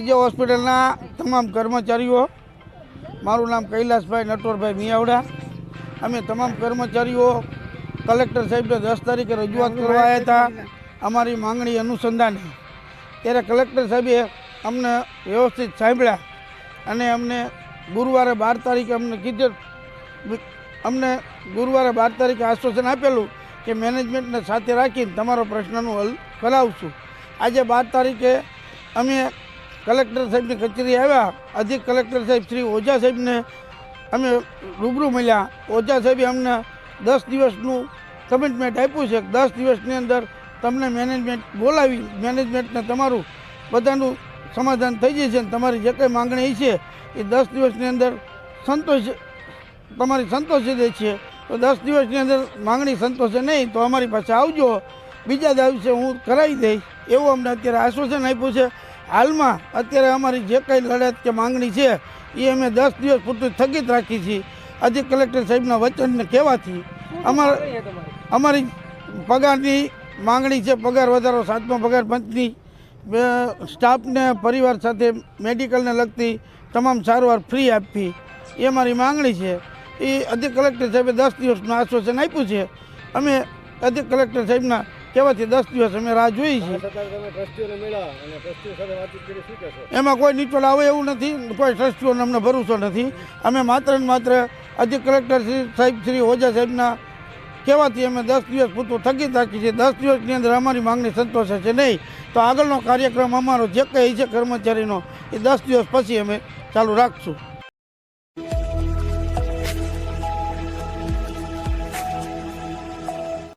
વિજય હોસ્પિટલના તમામ કર્મચારીઓ, મારું નામ કૈલાસભાઈ નટવરભાઈ મિયાવડા, અમે તમામ કર્મચારીઓ કલેક્ટર સાહેબને 10 તારીખે રજૂઆત કરવા આવ્યા હતા અમારી માંગણી અનુસંધાને. ત્યારે કલેક્ટર સાહેબે અમને વ્યવસ્થિત સાંભળ્યા અને અમને ગુરુવારે 12 તારીખે અમને ગુરુવારે 12 તારીખે આશ્વાસન આપેલું કે મેનેજમેન્ટને સાથે રાખીને તમારો પ્રશ્નનું હલ કરાવશું. આજે 12 તારીખે અમે કલેક્ટર સાહેબની કચેરી આવ્યા. અધિક કલેક્ટર સાહેબ શ્રી ઓઝા સાહેબને અમે રૂબરૂ મળ્યા. ઓઝા સાહેબે અમને 10 દિવસનું કમિટમેન્ટ આપ્યું છે. 10 દિવસની અંદર તમને મેનેજમેન્ટ બોલાવી મેનેજમેન્ટને તમારું બધાનું સમાધાન થઈ જશે અને તમારી જે કંઈ માંગણી છે એ 10 દિવસની અંદર તમારી સંતોષી દે છે. તો 10 દિવસની અંદર માંગણી સંતોષે નહીં તો અમારી પાસે આવજો, બીજા દિવસે હું કરાવી દઈશ એવું અમને અત્યારે આશ્વાસન આપ્યું છે. હાલમાં અત્યારે અમારી જે કંઈ લડત કે માંગણી છે એ અમે 10 દિવસ પૂરતું સ્થગિત રાખી છીએ. અધિક કલેક્ટર સાહેબના વચનને કહેવાથી અમારી પગારની માંગણી છે. પગાર વધારો, 7મા પગાર પંચની સ્ટાફને પરિવાર સાથે મેડિકલને લગતી તમામ સારવાર ફ્રી આપવી એ અમારી માંગણી છે. એ અધિક કલેક્ટર સાહેબે 10 દિવસનું આશ્વાસન આપ્યું છે. અમે અધિક કલેક્ટર સાહેબના કહેવાથી 10 દિવસ અમે રાહ જોઈ છીએ. એમાં કોઈ નિચોડ આવે એવું નથી, કોઈ ટ્રસ્ટીઓને અમને ભરોસો નથી. અમે માત્ર ને માત્ર અધિક કલેક્ટર સાહેબ શ્રી ઓઝા સાહેબના કહેવાથી અમે 10 દિવસ પૂરતું સ્થગિત રાખી છે. 10 દિવસની અંદર અમારી માંગણી સંતોષે છે નહીં તો આગળનો કાર્યક્રમ અમારો જે કંઈ છે કર્મચારીનો એ 10 દિવસ પછી અમે ચાલુ રાખશું.